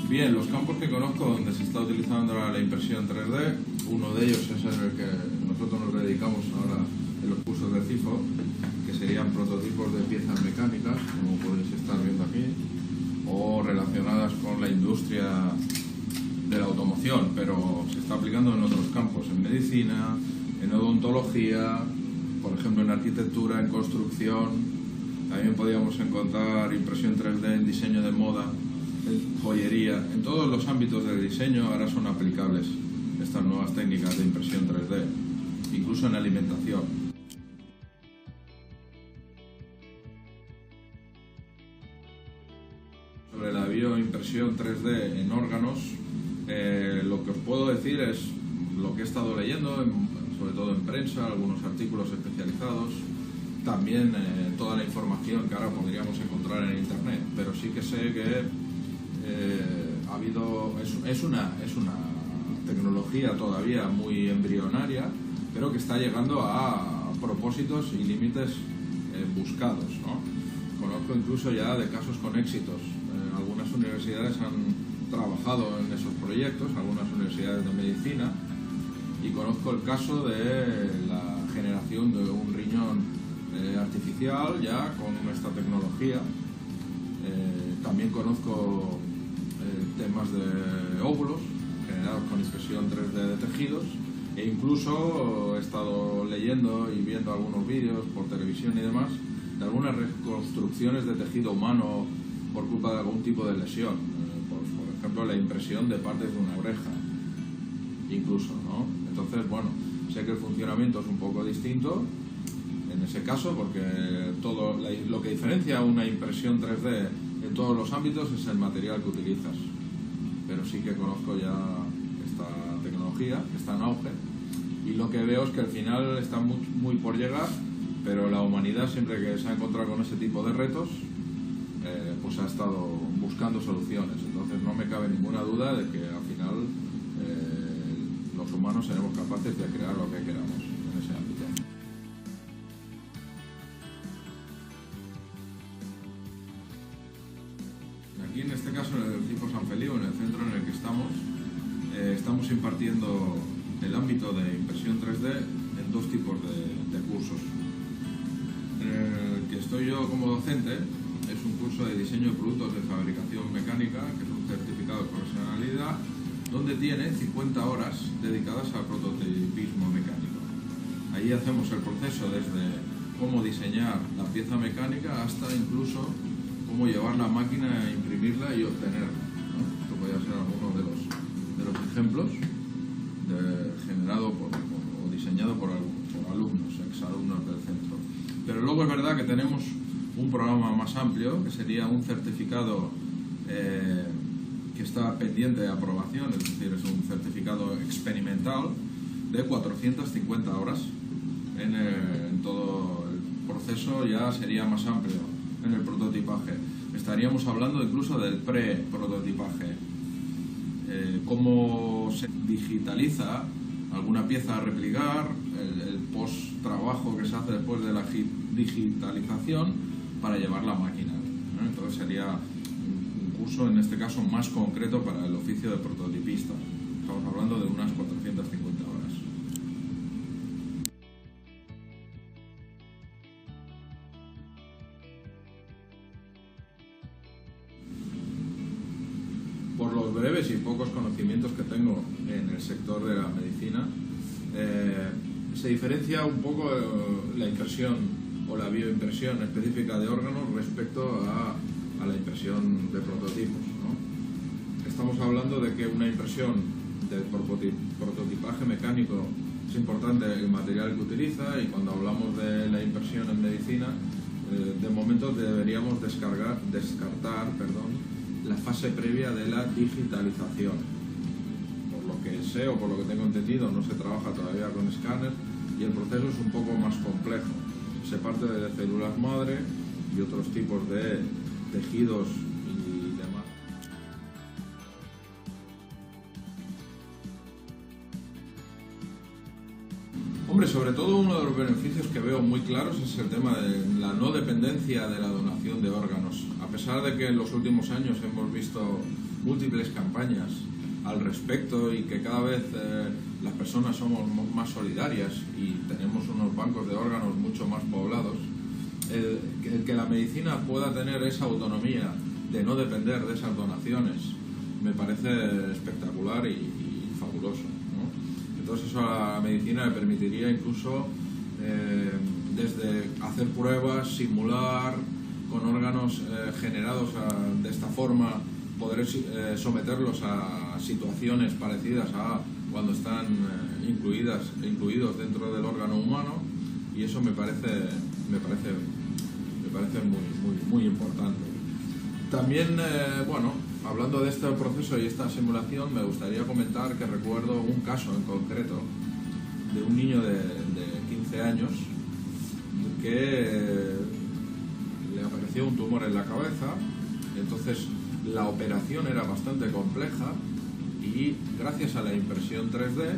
Bien, los campos que conozco donde se está utilizando ahora la impresión 3D, uno de ellos es en el que nosotros nos dedicamos ahora en los cursos de CIFO, que serían prototipos de piezas mecánicas, como podéis estar viendo aquí, o relacionadas con la industria de la automoción, pero se está aplicando en otros campos, en medicina, en odontología, por ejemplo en arquitectura, en construcción. También podríamos encontrar impresión 3D en diseño de moda, en joyería. En todos los ámbitos del diseño ahora son aplicables estas nuevas técnicas de impresión 3D, incluso en alimentación. Sobre la bioimpresión 3D en órganos, lo que os puedo decir es lo que he estado leyendo, sobre todo en prensa, algunos artículos especializados, también toda la información que ahora podríamos encontrar en internet, pero sí que sé que es una tecnología todavía muy embrionaria, pero que está llegando a propósitos y límites buscados, ¿no? Conozco incluso ya de casos con éxitos. Algunas universidades han trabajado en esos proyectos, algunas universidades de medicina, y conozco el caso de la generación de un riñón artificial ya con esta tecnología. También conozco temas de óvulos generados con impresión 3D de tejidos, e incluso he estado leyendo y viendo algunos vídeos por televisión y demás de algunas reconstrucciones de tejido humano por culpa de algún tipo de lesión, por ejemplo la impresión de partes de una oreja incluso, ¿no? Entonces, bueno, sé que el funcionamiento es un poco distinto en ese caso, porque lo que diferencia una impresión 3D en todos los ámbitos es el material que utilizas, pero sí que conozco ya esta tecnología, que está en auge, y lo que veo es que al final está muy por llegar, pero la humanidad siempre que se ha encontrado con ese tipo de retos pues ha estado buscando soluciones. Entonces no me cabe ninguna duda de que al final los humanos seremos capaces de crear lo que queramos en ese ámbito. Aquí en este caso en el CIFO San Feliu, en el centro en el que estamos impartiendo el ámbito de impresión 3D en dos tipos de cursos. En el que estoy yo como docente es un curso de diseño de productos de fabricación mecánica, que es un certificado de profesionalidad, donde tiene 50 horas dedicadas al prototipismo mecánico. Ahí hacemos el proceso desde cómo diseñar la pieza mecánica hasta incluso cómo llevar la máquina a imprimirla y obtenerla, ¿no? Esto podría ser alguno de los ejemplos generado o diseñado por alumnos, exalumnos del centro. Pero luego es verdad que tenemos un programa más amplio, que sería un certificado que está pendiente de aprobación, es decir, es un certificado experimental de 450 horas. En todo el proceso ya sería más amplio en el prototipaje. Estaríamos hablando incluso del pre-prototipaje, cómo se digitaliza alguna pieza a replicar, el post-trabajo que se hace después de la digitalización para llevar la máquina, ¿no? Entonces sería un curso en este caso más concreto para el oficio de prototipista. Estamos hablando de unas 450 horas. Por los breves y pocos conocimientos que tengo en el sector de la medicina, se diferencia un poco la impresión o la bioimpresión específica de órganos respecto a la impresión de prototipos, ¿no? Estamos hablando de que una impresión de prototipaje mecánico es importante el material que utiliza, y cuando hablamos de la impresión en medicina, de momento deberíamos descartar la fase previa de la digitalización. Por lo que sé o por lo que tengo entendido, no se trabaja todavía con escáner y el proceso es un poco más complejo. Se parte de células madre y otros tipos de tejidos y demás. Hombre, sobre todo uno de los beneficios que veo muy claros es el tema de la no dependencia de la donación de órganos. A pesar de que en los últimos años hemos visto múltiples campañas al respecto y que cada vez las personas somos más solidarias y tenemos unos bancos de órganos mucho más poblados, el que la medicina pueda tener esa autonomía de no depender de esas donaciones me parece espectacular y fabuloso, ¿no? Entonces eso a la medicina le permitiría incluso desde hacer pruebas, simular con órganos generados de esta forma, poder someterlos a situaciones parecidas a cuando están incluidos dentro del órgano humano, y eso me parece muy importante. También, bueno, hablando de este proceso y esta simulación, me gustaría comentar que recuerdo un caso en concreto de un niño de 15 años que le apareció un tumor en la cabeza. Entonces la operación era bastante compleja y gracias a la impresión 3D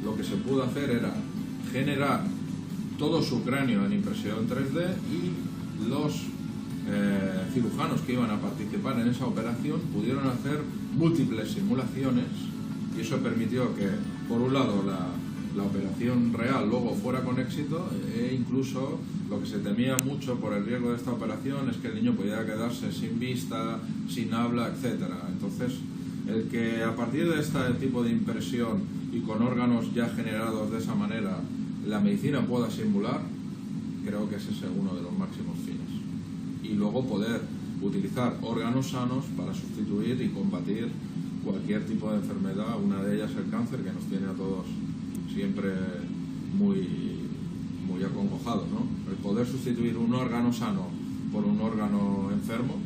lo que se pudo hacer era generar todo su cráneo en impresión 3D, y los cirujanos que iban a participar en esa operación pudieron hacer múltiples simulaciones, y eso permitió que, por un lado, la operación real luego fuera con éxito, e incluso lo que se temía mucho por el riesgo de esta operación es que el niño pudiera quedarse sin vista, sin habla, etcétera. Entonces, el que a partir de este tipo de impresión y con órganos ya generados de esa manera la medicina pueda simular, creo que ese es uno de los máximos fines. Y luego poder utilizar órganos sanos para sustituir y combatir cualquier tipo de enfermedad, una de ellas el cáncer, que nos tiene a todos siempre muy acongojados, ¿no? El poder sustituir un órgano sano por un órgano enfermo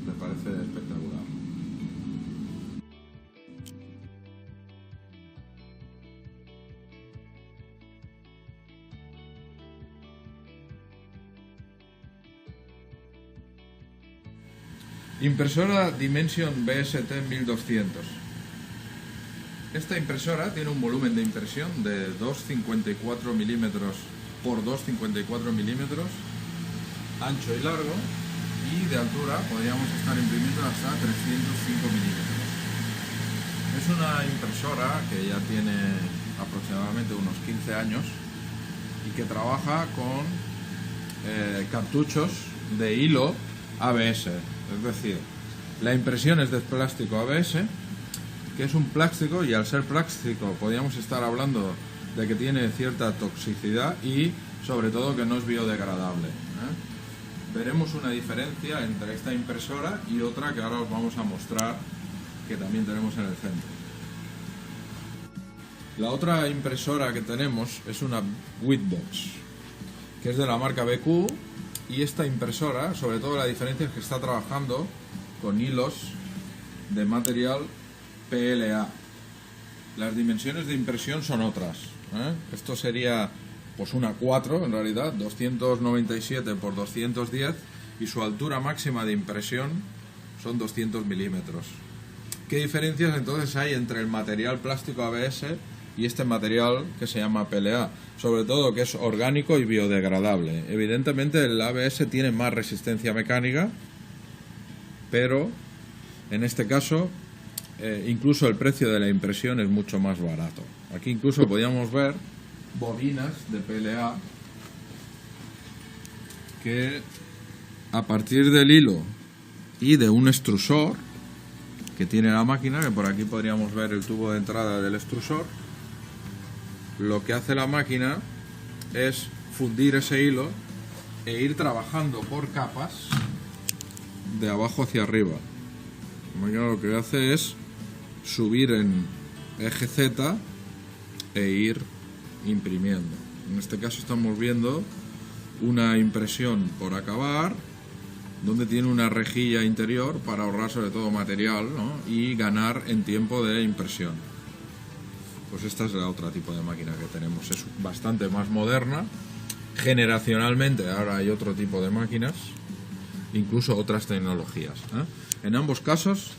me parece espectacular. Impresora Dimension BST 1200. Esta impresora tiene un volumen de impresión de 2,54 milímetros por 2,54 milímetros, ancho y largo, y de altura podríamos estar imprimiendo hasta 305 milímetros. Es una impresora que ya tiene aproximadamente unos 15 años y que trabaja con cartuchos de hilo ABS. Es decir, la impresión es de plástico ABS, que es un plástico, y al ser plástico podríamos estar hablando de que tiene cierta toxicidad y sobre todo que no es biodegradable, ¿eh? Veremos una diferencia entre esta impresora y otra que ahora os vamos a mostrar, que también tenemos en el centro. La otra impresora que tenemos es una Whitbox, que es de la marca BQ. Y esta impresora, sobre todo la diferencia es que está trabajando con hilos de material PLA. Las dimensiones de impresión son otras, ¿eh? Esto sería pues una 4 en realidad, 297 por 210, y su altura máxima de impresión son 200 milímetros. ¿Qué diferencias entonces hay entre el material plástico ABS y este material que se llama PLA? Sobre todo que es orgánico y biodegradable. Evidentemente el ABS tiene más resistencia mecánica, pero en este caso incluso el precio de la impresión es mucho más barato. Aquí incluso podríamos ver bobinas de PLA que, a partir del hilo y de un extrusor que tiene la máquina, que por aquí podríamos ver el tubo de entrada del extrusor, lo que hace la máquina es fundir ese hilo e ir trabajando por capas de abajo hacia arriba. La máquina lo que hace es subir en eje Z e ir imprimiendo. En este caso estamos viendo una impresión por acabar, donde tiene una rejilla interior para ahorrar sobre todo material, ¿no? Y ganar en tiempo de impresión. Pues esta es la otra tipo de máquina que tenemos, es bastante más moderna. Generacionalmente ahora hay otro tipo de máquinas, incluso otras tecnologías, ¿eh? En ambos casos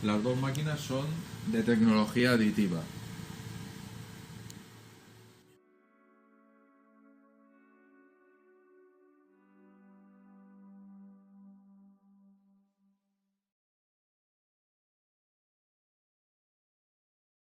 las dos máquinas son de tecnología aditiva.